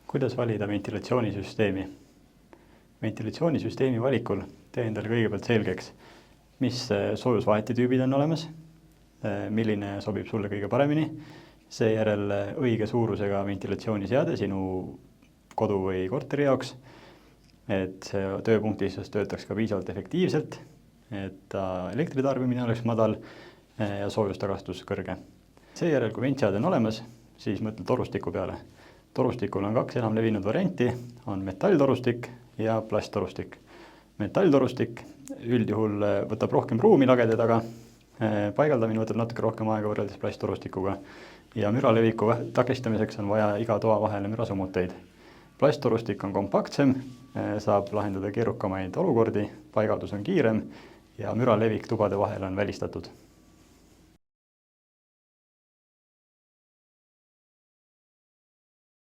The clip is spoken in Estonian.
Kuidas valida ventilatsioonisüsteemi? Ventilatsioonisüsteemi valikul tee endale kõigepealt selgeks, mis soojusvahetitüübid on olemas, milline sobib sulle kõige paremini, seejärel õige suurusega ventilatsiooniseade sinu kodu või korteri jaoks, et see tööpunktis töötaks ka piisavalt efektiivselt, et elektritarbimine oleks madal ja soojustagastus kõrge. Seejärel, kui ventseade on olemas, siis mõtle torustiku peale. Torustikul on 2 enam levinud varianti, on metalltorustik ja plasttorustik. Metalltorustik üldjuhul võtab rohkem ruumi lagede taga, paigaldamine võtab natuke rohkem aega võrreldes plasttorustikuga ja müraleviku takistamiseks on vaja iga toa vahele mürasummuteid. Plasttorustik on kompaktsem, saab lahendada keerukamaid olukordi, paigaldus on kiirem ja müralevik tubade vahel on välistatud.